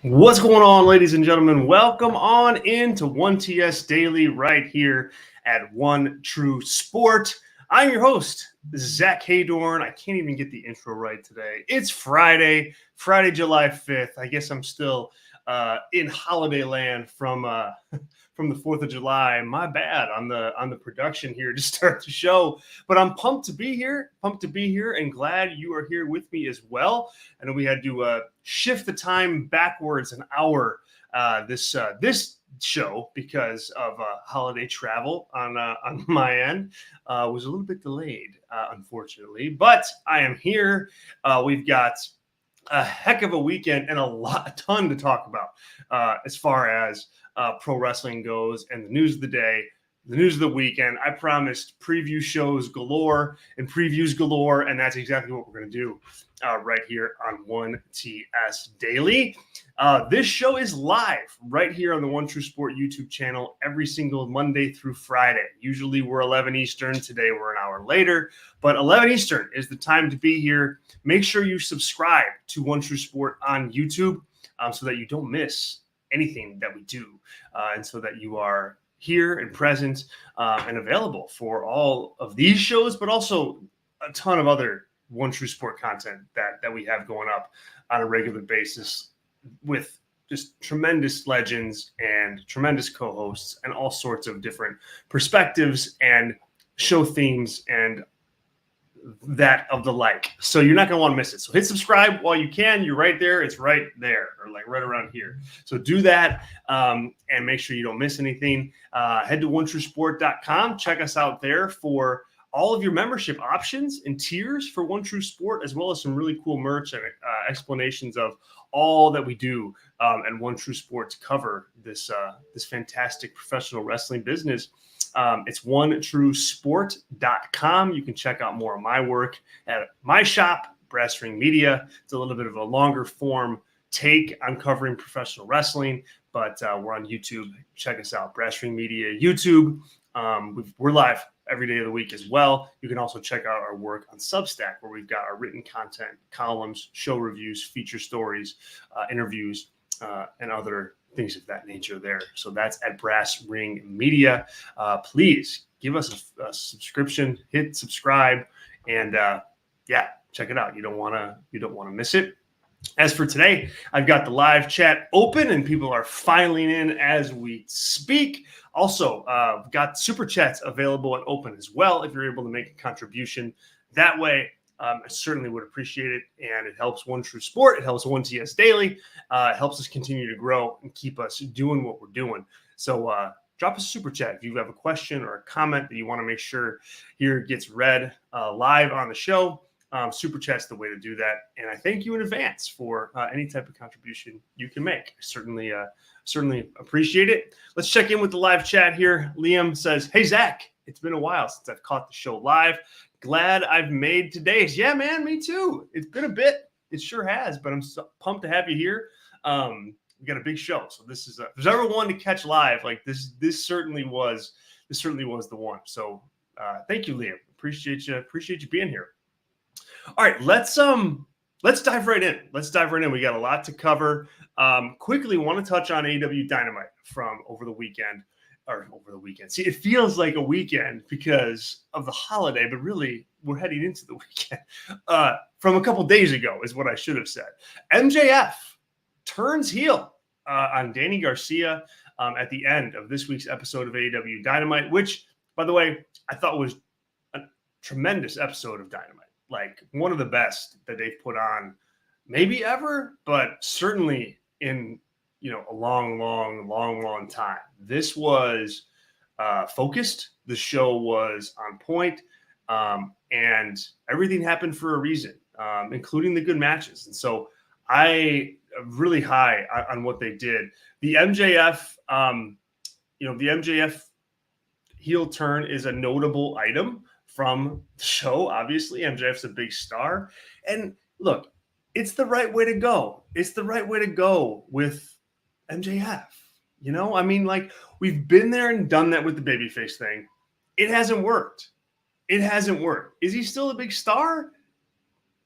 What's going on, ladies and gentlemen? Welcome on into 1TS Daily right here at One True Sport. I'm your host, Zack Heydorn. I can't even get the intro right today. It's Friday, July 5th. I guess I'm still in holiday land from the 4th of July. My bad on the production here to start the show. But I'm pumped to be here, and glad you are here with me as well. I know we had to shift the time backwards an hour this show because of holiday travel on my end. Was a little bit delayed, unfortunately, but I am here. We've got a heck of a weekend and a ton to talk about as far as pro wrestling goes and the news of the day, the news of the weekend. I promised preview shows galore and previews galore, and that's exactly what we're going to do right here on 1TS Daily. This show is live right here on the One True Sport YouTube channel every single Monday through Friday. Usually we're 11 Eastern. Today we're an hour later, but 11 Eastern is the time to be here. Make sure you subscribe to One True Sport on YouTube so that you don't miss anything that we do, and so that you are here and present and available for all of these shows, but also a ton of other One True Sport content that we have going up on a regular basis with just tremendous legends and tremendous co-hosts and all sorts of different perspectives and show themes and that of the like. So you're not going to want to miss it. So hit subscribe while you can. You're right there. It's right there, or like right around here. So do that and make sure you don't miss anything. Head to onetruesport.com. Check us out there for all of your membership options and tiers for One True Sport, as well as some really cool merch and explanations of all that we do and One True Sport to cover this fantastic professional wrestling business. It's onetruesport.com. You can check out more of my work at my shop, Brass Ring Media. It's a little bit of a longer form take on covering professional wrestling, but we're on YouTube. Check us out, Brass Ring Media YouTube. We're live every day of the week as well. You can also check out our work on Substack, where we've got our written content, columns, show reviews, feature stories, interviews, and other things of that nature there. So that's at Brass Ring Media. Please give us a subscription, hit subscribe, and check it out. You don't want to miss it. As for today, I've got the live chat open and people are filing in as we speak. Also, we've got super chats available and open as well if you're able to make a contribution that way. I certainly would appreciate it, and it helps One True Sport. It helps 1TS Daily. It helps us continue to grow and keep us doing what we're doing. So drop us a super chat if you have a question or a comment that you want to make sure here gets read live on the show. Super chat's the way to do that, and I thank you in advance for any type of contribution you can make. I certainly appreciate it. Let's check in with the live chat here. Liam says, "Hey Zach, it's been a while since I've caught the show live. Glad I've made today's." Yeah, man, me too. It's been a bit. It sure has, but I'm so pumped to have you here. We got a big show, so this is if there's ever one to catch live, like this certainly was the one. So thank you, Liam. Appreciate you being here. All right, let's dive right in. We got a lot to cover. Quickly, want to touch on AEW Dynamite from over the weekend. See, it feels like a weekend because of the holiday, but really we're heading into the weekend. From a couple days ago is what I should have said. MJF turns heel on Danny Garcia at the end of this week's episode of AEW Dynamite, which, by the way, I thought was a tremendous episode of Dynamite. Like one of the best that they've put on maybe ever, but certainly in a long time. This was focused. The show was on point, and everything happened for a reason, including the good matches. And so I am really high on what they did. The MJF, the MJF heel turn is a notable item from the show. Obviously, MJF's a big star, and look, it's the right way to go. It's the right way to go with MJF. I mean, like, we've been there and done that with the babyface thing. It hasn't worked. Is he still a big star?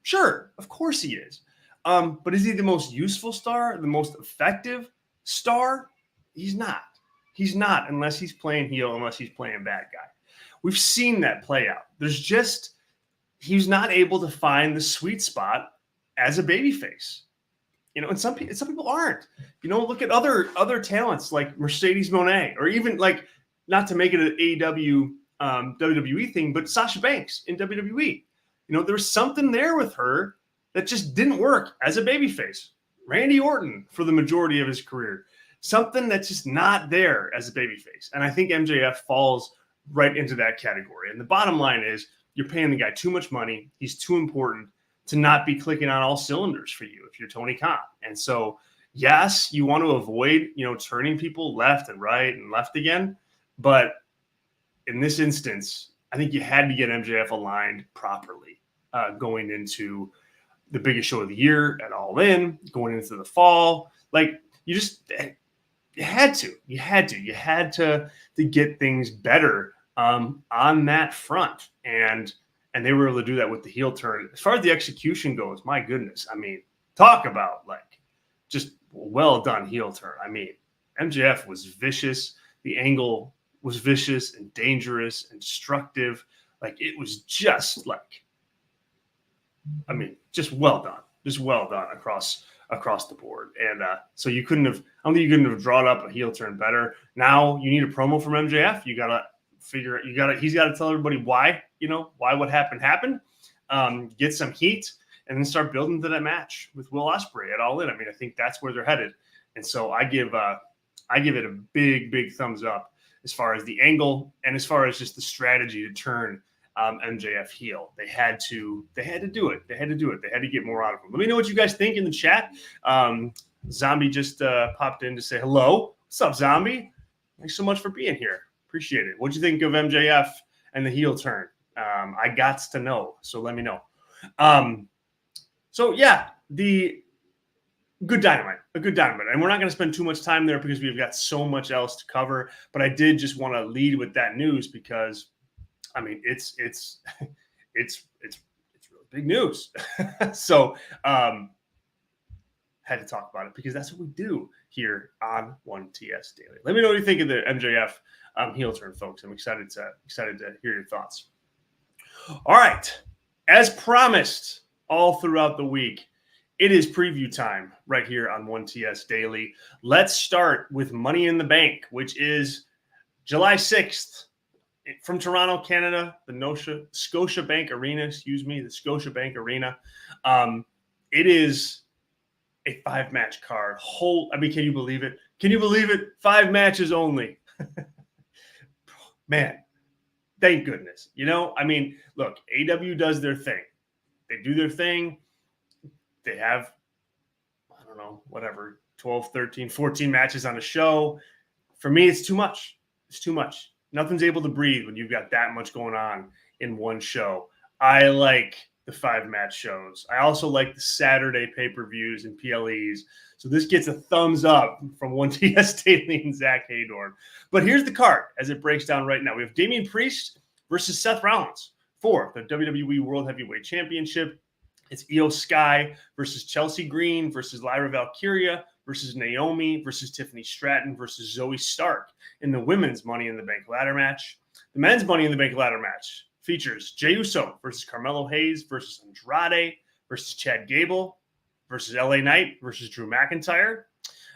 Sure, of course he is. But is he the most useful star, the most effective star? He's not. He's not unless he's playing heel, unless he's playing bad guy. We've seen that play out. He's not able to find the sweet spot as a babyface. And some people aren't. Look at other talents like Mercedes Moné, or even like, not to make it an AEW WWE thing, but Sasha Banks in WWE. There was something there with her that just didn't work as a babyface. Randy Orton for the majority of his career. Something that's just not there as a babyface. And I think MJF falls right into that category. And the bottom line is, you're paying the guy too much money. He's too important to not be clicking on all cylinders for you if you're Tony Khan. And so, yes, you want to avoid, turning people left and right and left again. But in this instance, I think you had to get MJF aligned properly going into the biggest show of the year at All In, going into the fall. Like, you had to get things better on that front. And they were able to do that with the heel turn. As far as the execution goes, my goodness, I mean, talk about like just well done heel turn. I mean, MJF was vicious. The angle was vicious and dangerous and destructive. Like, it was just like, I mean, just well done across the board. And so I don't think you couldn't have drawn up a heel turn better. Now you need a promo from MJF. You gotta figure it. He's got to tell everybody why what happened. Get some heat, and then start building to that match with Will Ospreay at All In. I mean, I think that's where they're headed. And so I give it a big thumbs up as far as the angle and as far as just the strategy to turn MJF heel. They had to do it. They had to get more out of him. Let me know what you guys think in the chat. Zombie just popped in to say hello. What's up, Zombie? Thanks so much for being here. Appreciate it. What'd you think of MJF and the heel turn? I gots to know, so let me know. So yeah, a good dynamite. And we're not going to spend too much time there because we've got so much else to cover. But I did just want to lead with that news because, I mean, it's really big news. So had to talk about it because that's what we do here on 1TS Daily. Let me know what you think of the MJF heel turn, folks. I'm excited to hear your thoughts. All right, as promised, all throughout the week, it is preview time right here on 1TS Daily. Let's start with Money in the Bank, which is July 6th from Toronto, Canada, the Scotiabank Arena. It is a 5-match card. I mean, can you believe it? 5 matches only. Man, thank goodness. I mean, look, AEW does their thing. They do their thing. They have, I don't know, whatever, 12, 13, 14 matches on a show. For me, it's too much. Nothing's able to breathe when you've got that much going on in one show. I like the 5-match shows. I also like the Saturday pay-per-views and PLEs. So this gets a thumbs up from 1TS Daily and Zack Heydorn. But here's the card as it breaks down right now. We have Damian Priest versus Seth Rollins for the WWE World Heavyweight Championship. It's Io Sky versus Chelsea Green versus Lyra Valkyria versus Naomi versus Tiffany Stratton versus Zoe Stark in the women's Money in the Bank ladder match. The men's Money in the Bank ladder match features Jey Uso versus Carmelo Hayes versus Andrade versus Chad Gable versus LA Knight versus Drew McIntyre.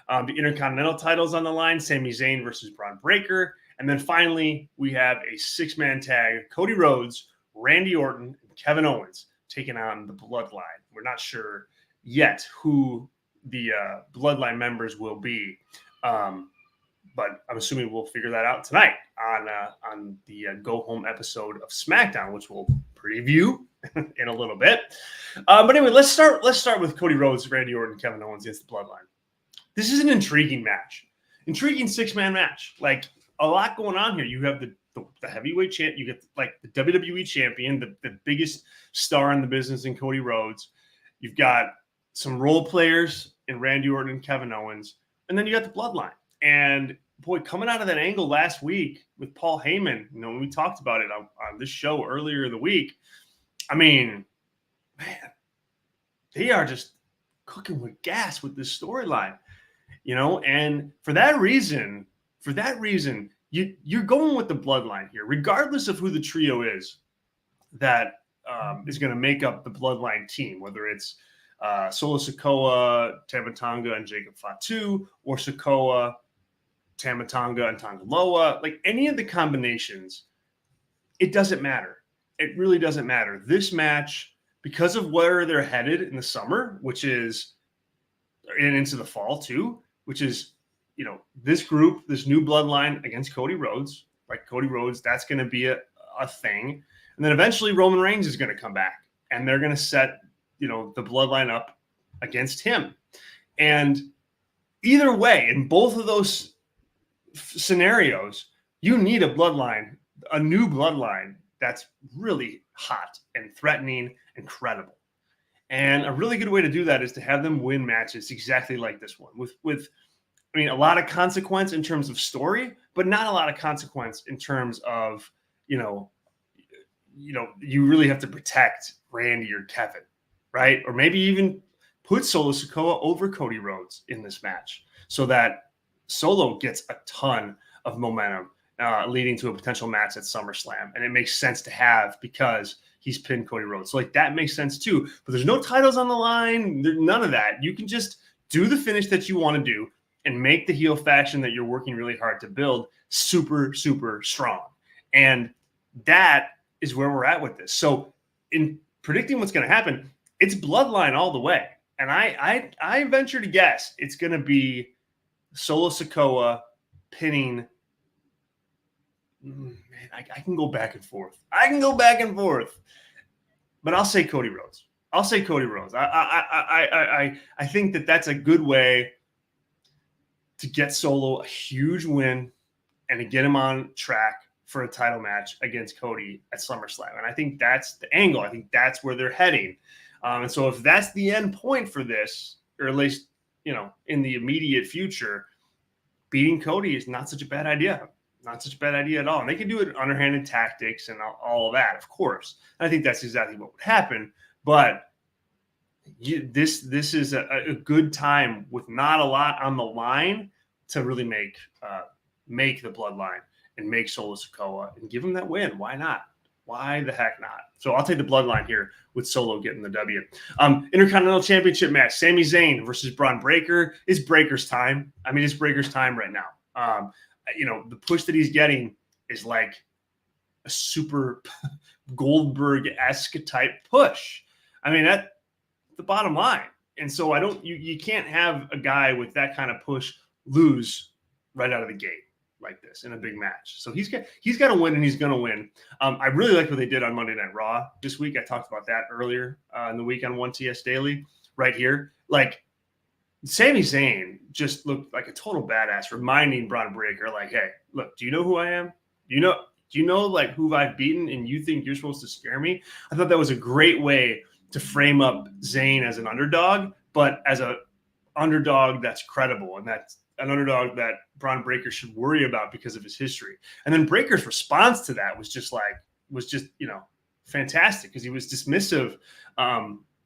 The Intercontinental titles on the line, Sami Zayn versus Braun Breaker. And then finally, we have a 6-man tag, Cody Rhodes, Randy Orton, and Kevin Owens taking on the Bloodline. We're not sure yet who the Bloodline members will be, but I'm assuming we'll figure that out tonight on the Go Home episode of SmackDown, which we'll preview in a little bit. But anyway, let's start with Cody Rhodes, Randy Orton, Kevin Owens against the Bloodline. This is an intriguing match, intriguing 6-man match. Like, a lot going on here. You have the heavyweight champ. You get like the WWE champion, the biggest star in the business in Cody Rhodes. You've got some role players in Randy Orton and Kevin Owens. And then you got the Bloodline. And boy, coming out of that angle last week with Paul Heyman, when we talked about it on this show earlier in the week, I mean, man, they are just cooking with gas with this storyline, and for that reason, you're going with the bloodline here, regardless of who the trio is that is going to make up the bloodline team, whether it's Solo Sikoa, Tama Tonga, and Jacob Fatu, or Sikoa, Tama Tonga, and Tonga Loa. Like any of the combinations, it doesn't matter. It really doesn't matter. This match, because of where they're headed in the summer, which is and into the fall too, which is, this group, this new bloodline against Cody Rhodes, like Cody Rhodes, that's going to be a thing. And then eventually Roman Reigns is going to come back and they're going to set, the bloodline up against him. And either way, in both of those scenarios, you need a bloodline, a new bloodline that's really hot and threatening and credible. And a really good way to do that is to have them win matches exactly like this one with a lot of consequence in terms of story, but not a lot of consequence in terms of, you really have to protect Randy or Kevin, right? Or maybe even put Solo Sikoa over Cody Rhodes in this match so that Solo gets a ton of momentum leading to a potential match at SummerSlam. And it makes sense to have because he's pinned Cody Rhodes. So that makes sense too. But there's no titles on the line. None of that. You can just do the finish that you want to do and make the heel faction that you're working really hard to build super, super strong. And that is where we're at with this. So in predicting what's going to happen, it's bloodline all the way. And I venture to guess it's going to be Solo Sikoa pinning. Man, I can go back and forth. But I'll say Cody Rhodes. I think that's a good way to get Solo a huge win and to get him on track for a title match against Cody at SummerSlam. And I think that's the angle. I think that's where they're heading. And so if that's the end point for this, or at least, in the immediate future, beating Cody is not such a bad idea. Not such a bad idea at all. And they can do it underhanded tactics and all of that, of course. And I think that's exactly what would happen. But this is a good time with not a lot on the line to really make the bloodline and make Solo Sikoa and give him that win. Why not? Why the heck not? So I'll take the bloodline here with Solo getting the W. Intercontinental Championship match, Sami Zayn versus Braun Breaker. It's Breaker's time. It's Breaker's time right now. The push that he's getting is like a super Goldberg-esque type push. That's the bottom line. And so you can't have a guy with that kind of push lose right out of the gate like this in a big match. So he's got to win, and he's going to win. I really like what they did on Monday Night Raw this week. I talked about that earlier in the week on 1TS Daily right here. Like, Sami Zayn just looked like a total badass, reminding Braun Breaker, like, hey, look, do you know who I am? Do you know like who I've beaten, and you think you're supposed to scare me? I thought that was a great way to frame up Zayn as an underdog, but as an underdog that's credible, and that's an underdog that Braun Breaker should worry about because of his history. And then Breaker's response to that was just fantastic, because he was dismissive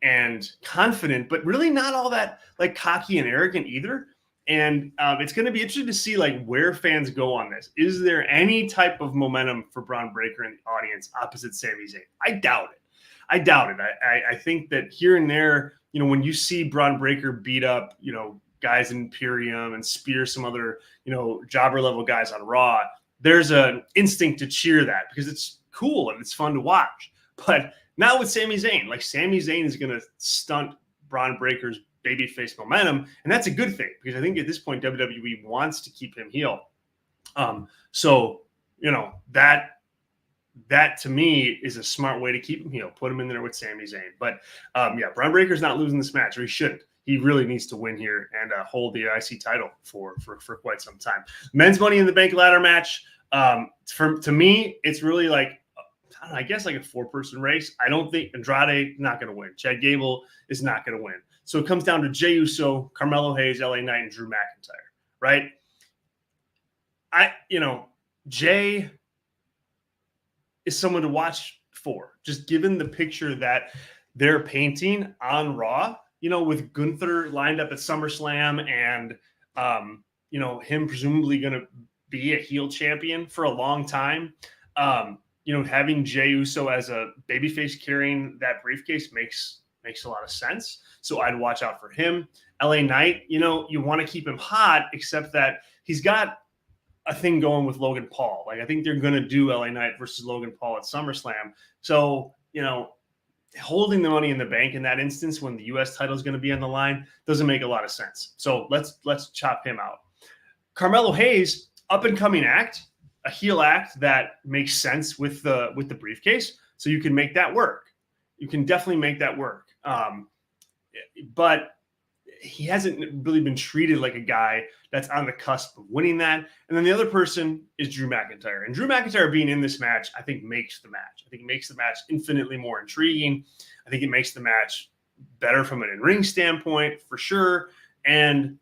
and confident, but really not all that like cocky and arrogant either. And it's going to be interesting to see like where fans go on this. Is there any type of momentum for Braun Breaker in the audience opposite Sami Zayn? I doubt it. I think that here and there, when you see Braun Breaker beat up, guys in Imperium and spear some other, jobber level guys on Raw, there's an instinct to cheer that because it's cool and it's fun to watch. But not with Sami Zayn. Like, Sami Zayn is going to stunt Braun Breaker's babyface momentum, and that's a good thing because I think at this point WWE wants to keep him heel. So that to me is a smart way to keep him heel. Put him in there with Sami Zayn. But Braun Breaker's not losing this match, or he shouldn't. He really needs to win here and hold the IC title for quite some time. Men's Money in the Bank ladder match. To me, it's really like, I guess like a 4-person race. I don't think Andrade not going to win. Chad Gable is not going to win. So it comes down to Jey Uso, Carmelo Hayes, LA Knight, and Drew McIntyre, right? Jey is someone to watch for, just given the picture that they're painting on Raw. with Gunther lined up at SummerSlam and, him presumably going to be a heel champion for a long time, having Jey Uso as a babyface carrying that briefcase makes a lot of sense. So I'd watch out for him. LA Knight, you want to keep him hot, except that he's got a thing going with Logan Paul. Like, I think they're going to do LA Knight versus Logan Paul at SummerSlam. So, holding the Money in the Bank in that instance when the U.S. title is going to be on the line doesn't make a lot of sense. So let's chop him out. Carmelo Hayes, up and coming act, a heel act that makes sense with the briefcase. So you can make that work. You can definitely make that work. But he hasn't really been treated like a guy that's on the cusp of winning that. And then the other person is Drew McIntyre. And Drew McIntyre being in this match, I think makes the match. I think it makes the match infinitely more intriguing. I think it makes the match better from an in-ring standpoint, for sure. And,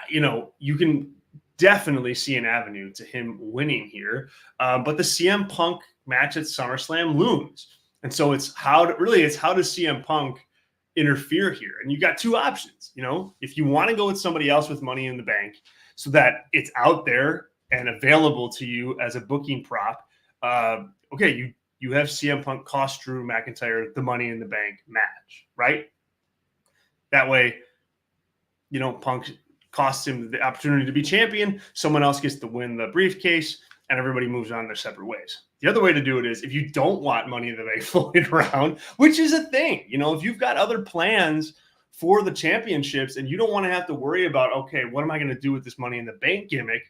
you can definitely see an avenue to him winning here. But the CM Punk match at SummerSlam looms. And so it's how does CM Punk interfere here? And you got two options. If you want to go with somebody else with Money in the Bank so that it's out there and available to you as a booking prop, okay, you have CM Punk cost Drew McIntyre the Money in the Bank match, right? That way, Punk costs him the opportunity to be champion, someone else gets to win the briefcase, and everybody moves on their separate ways. The other way to do it is if you don't want Money in the Bank floating around, which is a thing. If you've got other plans for the championships and you don't want to have to worry about, okay, what am I going to do with this Money in the Bank gimmick?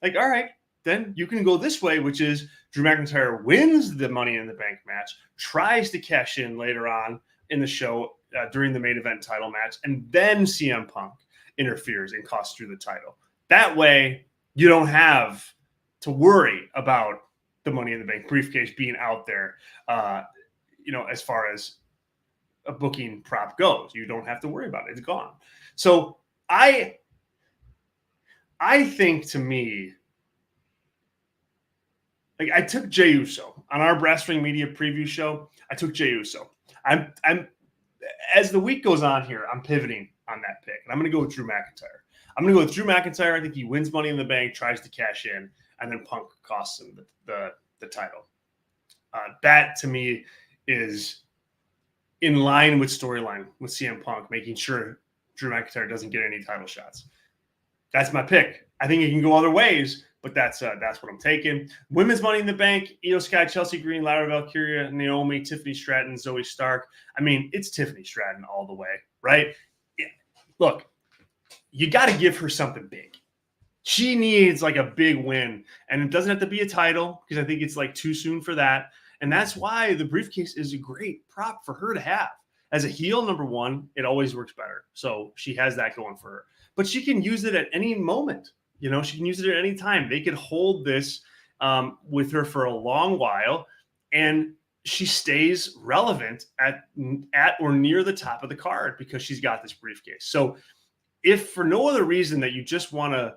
Like, all right, then you can go this way, which is Drew McIntyre wins the Money in the Bank match, tries to cash in later on in the show during the main event title match, and then CM Punk interferes and costs Drew the title. That way, you don't have to worry about the Money in the Bank briefcase being out there, as far as a booking prop goes. You don't have to worry about it. It's gone. So I think, to me, like, I took Jey Uso on our Wrestling Media preview show. I took Jey Uso. I'm as the week goes on here, I'm pivoting on that pick, and I'm going to go with Drew McIntyre. I'm going to go with Drew McIntyre. I think he wins Money in the Bank, tries to cash in, and then Punk costs him the title. That, to me, is in line with storyline with CM Punk, making sure Drew McIntyre doesn't get any title shots. That's my pick. I think it can go other ways, but that's what I'm taking. Women's Money in the Bank: Io Sky, Chelsea Green, Lyra Valkyria, Naomi, Tiffany Stratton, Zoe Stark. I mean, it's Tiffany Stratton all the way, right? Yeah. Look, you got to give her something big. She needs like a big win, and it doesn't have to be a title because I think it's like too soon for that. And that's why the briefcase is a great prop for her to have. As a heel, number one, it always works better. So she has that going for her. But she can use it at any moment. She can use it at any time. They could hold this with her for a long while, and she stays relevant at or near the top of the card because she's got this briefcase. So if for no other reason that you just want to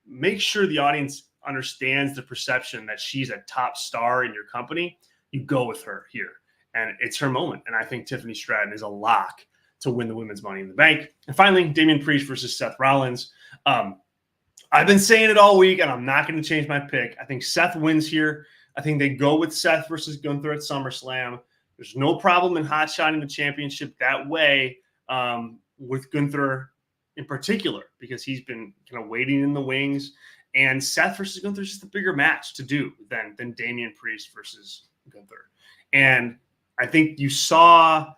make sure the audience understands the perception that she's a top star in your company, you go with her here. And it's her moment. And I think Tiffany Stratton is a lock to win the Women's Money in the Bank. And finally, Damian Priest versus Seth Rollins. I've been saying it all week, and I'm not going to change my pick. I think Seth wins here. I think they go with Seth versus Gunther at SummerSlam. There's no problem in hot-shotting the championship that way with Gunther in particular, because he's been kind of waiting in the wings. And Seth versus Gunther is just a bigger match to do than Damian Priest versus Gunther. And I think you saw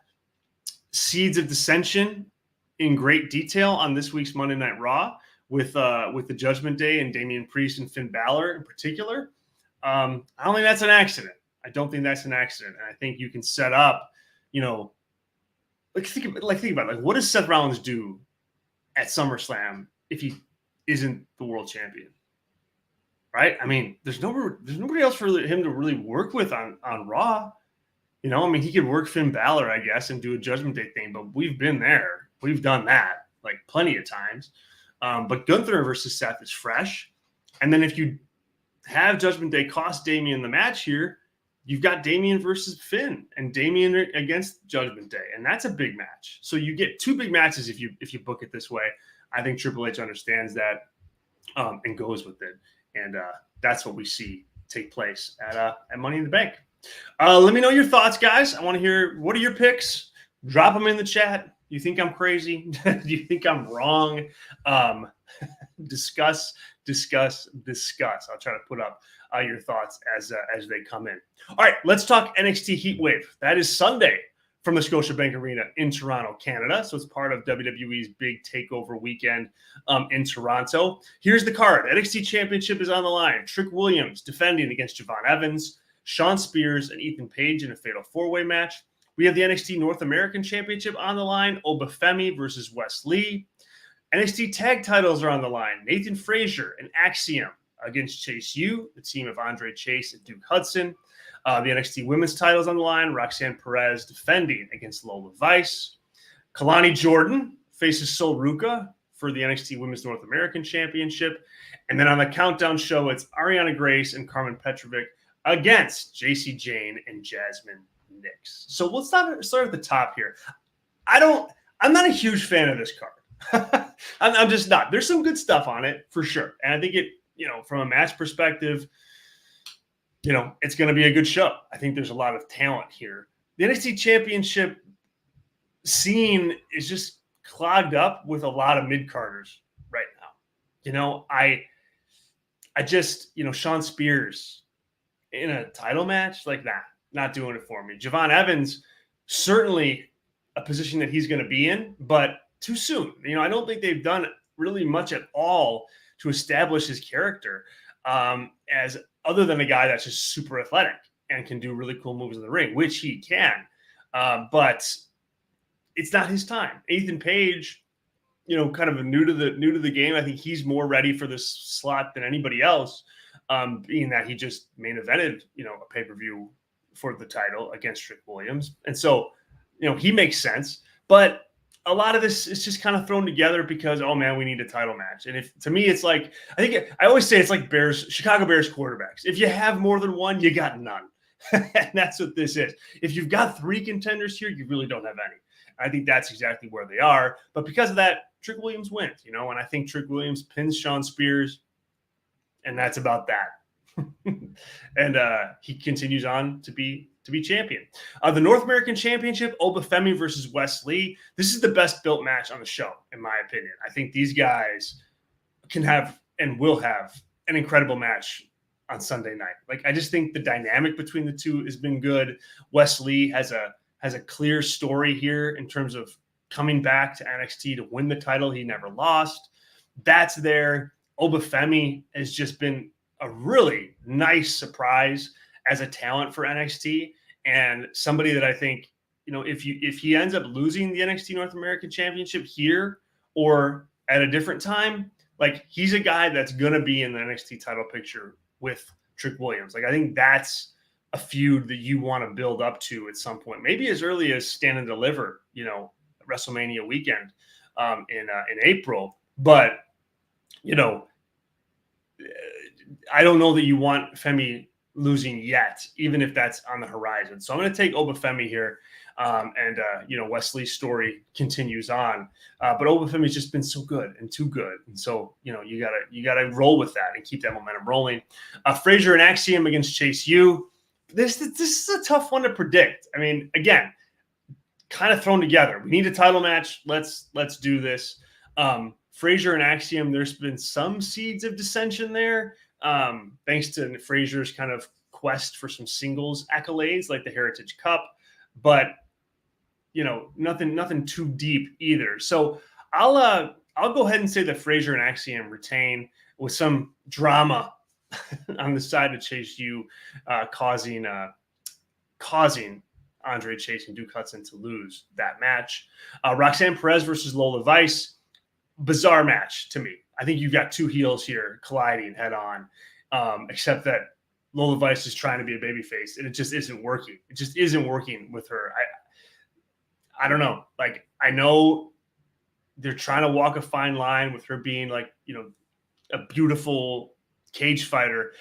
seeds of dissension in great detail on this week's Monday Night Raw with the Judgment Day and Damian Priest and Finn Balor in particular. I don't think that's an accident. I don't think that's an accident. And I think you can set up, think about it. Like, what does Seth Rollins do at SummerSlam if he isn't the world champion? Right? I mean, there's nobody else for him to really work with on Raw. He could work Finn Balor, I guess, and do a Judgment Day thing, but we've been there. We've done that like plenty of times. But Gunther versus Seth is fresh. And then if you have Judgment Day cost Damian the match here, you've got Damian versus Finn and Damian against Judgment Day, and that's a big match. So you get two big matches if you book it this way. I think Triple H understands that and goes with it, and that's what we see take place at Money in the Bank. Let me know your thoughts, guys. I want to hear, what are your picks? Drop them in the chat. Do you think I'm crazy? Do you think I'm wrong? Discuss. I'll try to put up your thoughts as they come in. All right, let's talk NXT Heatwave. That is Sunday from the Scotiabank Arena in Toronto, Canada. So it's part of WWE's big takeover weekend in Toronto. Here's the card. NXT Championship is on the line. Trick Williams defending against Javon Evans, Shawn Spears, and Ethan Page in a fatal four-way match. We have the NXT North American Championship on the line. Obafemi versus Wes Lee. NXT tag titles are on the line. Nathan Frazier and Axiom against Chase U, the team of Andre Chase and Duke Hudson. The NXT women's titles on the line. Roxanne Perez defending against Lola Vice. Kalani Jordan faces Sol Ruca for the NXT Women's North American Championship. And then on the countdown show, it's Ariana Grace and Carmen Petrovic against JC Jane and Jasmine Nix. So let's start at the top here. I'm not a huge fan of this card. I'm just not. There's some good stuff on it for sure. And I think it, from a match perspective, it's going to be a good show. I think there's a lot of talent here. The NXT Championship scene is just clogged up with a lot of mid-carders right now. I just, Shawn Spears in a title match, like that, not doing it for me. Javon Evans, certainly a position that he's going to be in, but too soon. I don't think they've done really much at all to establish his character as other than a guy that's just super athletic and can do really cool moves in the ring, which he can. But it's not his time. Ethan Page, kind of new to the game. I think he's more ready for this slot than anybody else, being that he just main evented, a pay-per-view for the title against Trick Williams. And so, he makes sense. But a lot of this is just kind of thrown together because, oh man, we need a title match. And to me, it's like, I always say it's like Chicago Bears quarterbacks. If you have more than one, you got none. And that's what this is. If you've got three contenders here, you really don't have any. I think that's exactly where they are. But because of that, Trick Williams wins, and I think Trick Williams pins Shawn Spears, and that's about that. And he continues on to be champion. The North American Championship, Obafemi versus Wes Lee. This is the best built match on the show, in my opinion. I think these guys can have and will have an incredible match on Sunday night. Like, I just think the dynamic between the two has been good. Wes Lee has a clear story here in terms of coming back to NXT to win the title he never lost. That's there. Obafemi has just been a really nice surprise as a talent for NXT, and somebody that I think, if he ends up losing the NXT North American Championship here or at a different time, like, he's a guy that's going to be in the NXT title picture with Trick Williams. Like, I think that's a feud that you want to build up to at some point, maybe as early as Stand and Deliver, WrestleMania weekend in April. But, I don't know that you want Femi losing yet, even if that's on the horizon. So I'm going to take Obafemi here. Wes Lee's story continues on. But Obafemi's just been so good and too good. And so, you gotta roll with that and keep that momentum rolling. Frazier and Axiom against Chase U. This is a tough one to predict. I mean, again, kind of thrown together. We need a title match. Let's do this. Frazier and Axiom, there's been some seeds of dissension there. Thanks to Frazier's kind of quest for some singles accolades like the Heritage Cup, but nothing too deep either. So I'll go ahead and say that Frazier and Axiom retain with some drama on the side of Chase U, causing Andre Chase and Duke Hudson to lose that match. Roxanne Perez versus Lola Vice, bizarre match to me. I think you've got two heels here colliding head on, except that Lola Vice is trying to be a babyface, and it just isn't working. It just isn't working with her. I don't know. Like, I know they're trying to walk a fine line with her being like, a beautiful cage fighter.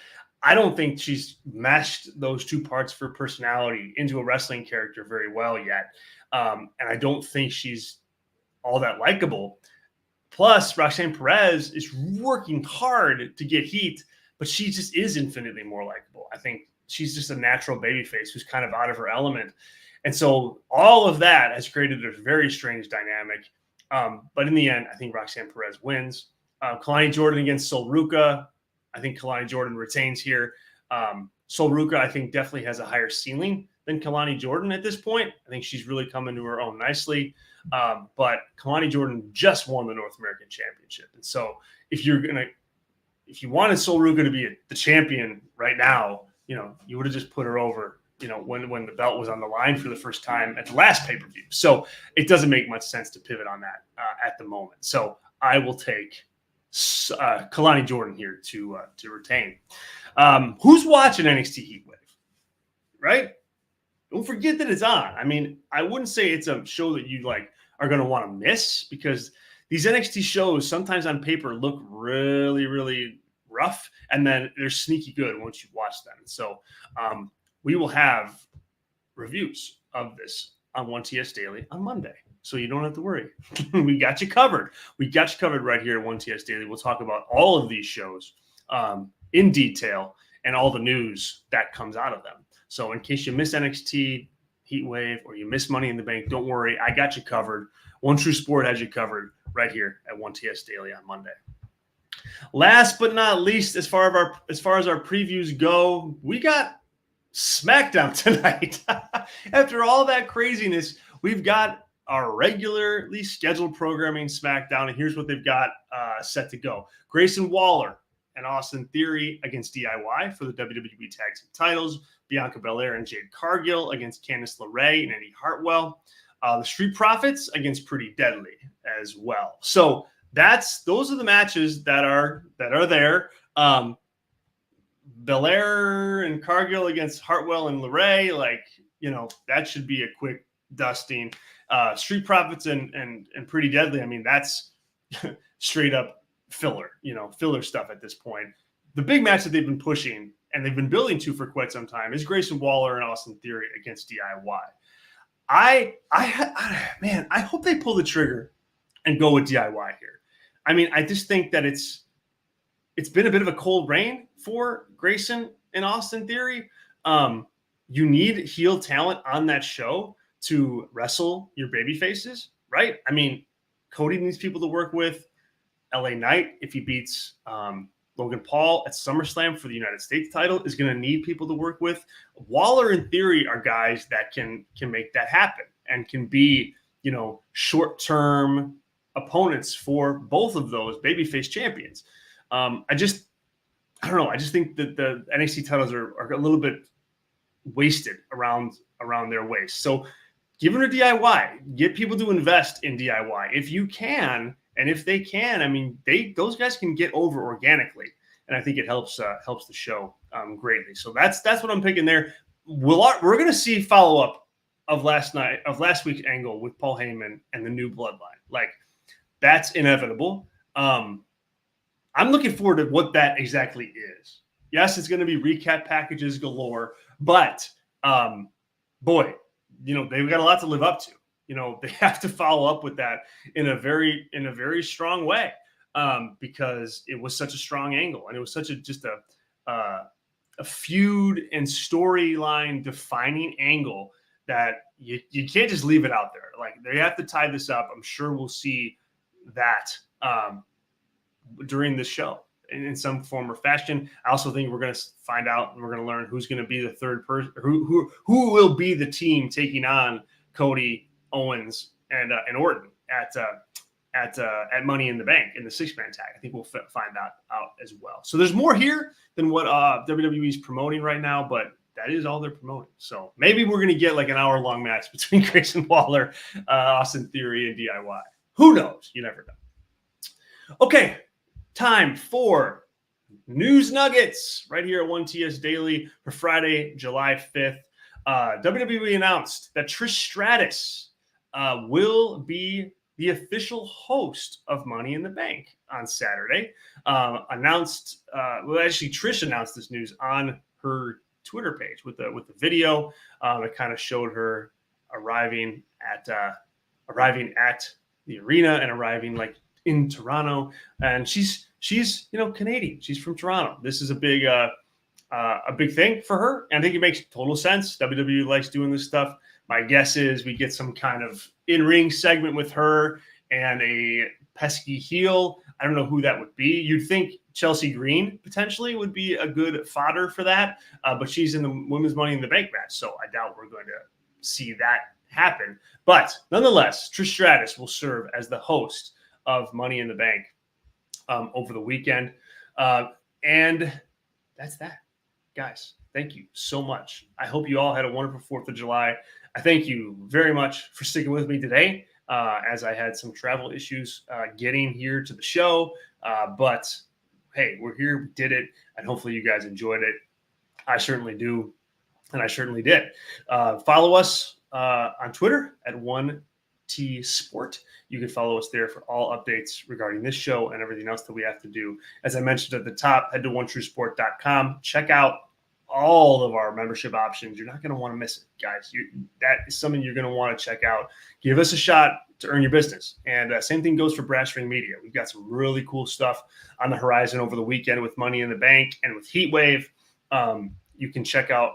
I don't think she's meshed those two parts of her personality into a wrestling character very well yet. And I don't think she's all that likable. Plus, Roxanne Perez is working hard to get heat, but she just is infinitely more likable. I think she's just a natural babyface who's kind of out of her element. And so all of that has created a very strange dynamic. But in the end, I think Roxanne Perez wins. Kalani Jordan against Sol Ruca. I think Kalani Jordan retains here. Sol Ruca, I think, definitely has a higher ceiling than Kalani Jordan at this point. I think she's really coming to her own nicely. But Kalani Jordan just won the North American Championship. And so if you wanted Sol Ruca to be the champion right now, you would have just put her over, when the belt was on the line for the first time at the last pay-per-view. So it doesn't make much sense to pivot on that at the moment. So I will take Kalani Jordan here to retain. Who's watching NXT Heatwave, right? Don't forget that it's on. I mean, I wouldn't say it's a show that you are going to want to miss, because these NXT shows sometimes on paper look really, really rough, and then they're sneaky good once you watch them. So we will have reviews of this on 1TS Daily on Monday, so you don't have to worry. We got you covered. We got you covered right here at 1TS Daily. We'll talk about all of these shows in detail and all the news that comes out of them. So in case you miss NXT Heatwave or you miss Money in the Bank, don't worry. I got you covered. One True Sport has you covered right here at 1TS Daily on Monday. Last but not least, as far as our previews go, we got SmackDown tonight. After all that craziness, we've got our regularly scheduled programming SmackDown, and here's what they've got set to go. Grayson Waller and Austin Theory against DIY for the WWE Tag Team titles. Bianca Belair and Jade Cargill against Candice LeRae and Eddie Hartwell. The Street Profits against Pretty Deadly as well. So those are the matches that are there. Belair and Cargill against Hartwell and LeRae, that should be a quick dusting. Street Profits and Pretty Deadly, I mean, that's straight up filler stuff at this point. The big match that they've been pushing and they've been building to for quite some time is Grayson Waller and Austin Theory against DIY. I hope they pull the trigger and go with DIY here. I mean, I just think that it's been a bit of a cold rain for Grayson and Austin Theory. You need heel talent on that show to wrestle your baby faces, right? I mean, Cody needs people to work with. LA Knight, if he beats Logan Paul at SummerSlam for the United States title, is going to need people to work with. Waller and Theory are guys that can make that happen and can be, short-term opponents for both of those babyface champions. I don't know. I just think that the NXT titles are a little bit wasted around their waist. So give it a DIY. Get people to invest in DIY if you can. And if they can, I mean, those guys can get over organically, and I think it helps the show greatly. So that's what I'm picking there. We're going to see follow up of last week's angle with Paul Heyman and the new Bloodline. That's inevitable. I'm looking forward to what that exactly is. Yes, it's going to be recap packages galore, but boy, they've got a lot to live up to. They have to follow up with that in a very strong way because it was such a strong angle and it was such a feud and storyline defining angle that you can't just leave it out there. They have to tie this up. I'm sure we'll see that during the show in some form or fashion. I also think we're going to find out and we're going to learn who's going to be the third person, who will be the team taking on Cody, Owens, and Orton at Money in the Bank in the 6-man tag. I think we'll find that out as well. So there's more here than what WWE is promoting right now, but that is all they're promoting. So maybe we're going to get an hour-long match between Grayson Waller, Austin Theory, and DIY. Who knows? You never know. Okay, time for News Nuggets right here at 1TS Daily for Friday, July 5th. WWE announced that Trish Stratus will be the official host of Money in the Bank on Saturday. Announced, actually, Trish announced this news on her Twitter page with the video. It kind of showed her arriving at the arena and arriving like in Toronto, and she's Canadian. She's from Toronto. This is a big thing for her, and I think it makes total sense. WWE likes doing this stuff. My guess is we get some kind of in-ring segment with her and a pesky heel. I don't know who that would be. You'd think Chelsea Green potentially would be a good fodder for that, but she's in the Women's Money in the Bank match, so I doubt we're going to see that happen. But nonetheless, Trish Stratus will serve as the host of Money in the Bank over the weekend. And that's that. Guys, thank you so much. I hope you all had a wonderful 4th of July. I thank you very much for sticking with me today as I had some travel issues getting here to the show. But hey, we're here. We did it. And hopefully you guys enjoyed it. I certainly do. And I certainly did. Follow us on Twitter at 1T Sport. You can follow us there for all updates regarding this show and everything else that we have to do. As I mentioned at the top, head to onetruesport.com. Check out all of our membership options. You're not going to want to miss it, guys. That is something you're going to want to check out. Give us a shot to earn your business. And same thing goes for Brass Ring Media. We've got some really cool stuff on the horizon over the weekend with Money in the Bank and with Heatwave. You can check out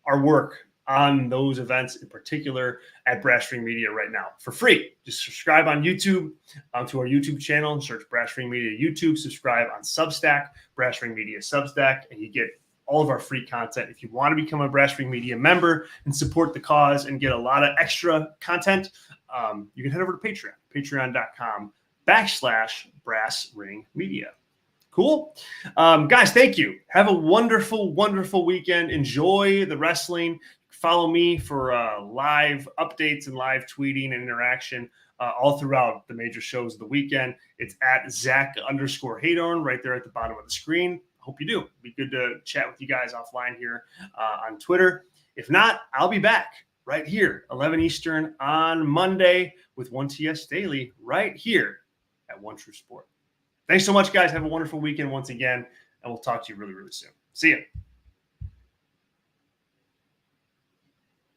our work on those events in particular at Brass Ring Media right now for free. Just subscribe on YouTube to our YouTube channel and search Brass Ring Media YouTube. Subscribe on Substack, Brass Ring Media Substack, and you get all of our free content. If you want to become a Brass Ring Media member and support the cause and get a lot of extra content, you can head over to Patreon, patreon.com/Brass Ring Media. Cool. Guys, thank you. Have a wonderful, wonderful weekend. Enjoy the wrestling. Follow me for live updates and live tweeting and interaction all throughout the major shows of the weekend. It's at Zack_Heydorn right there at the bottom of the screen. Hope you do. It'd be good to chat with you guys offline here on Twitter. If not, I'll be back right here, 11 Eastern on Monday with 1TS Daily right here at One True Sport. Thanks so much, guys. Have a wonderful weekend once again, and we'll talk to you really, really soon. See ya.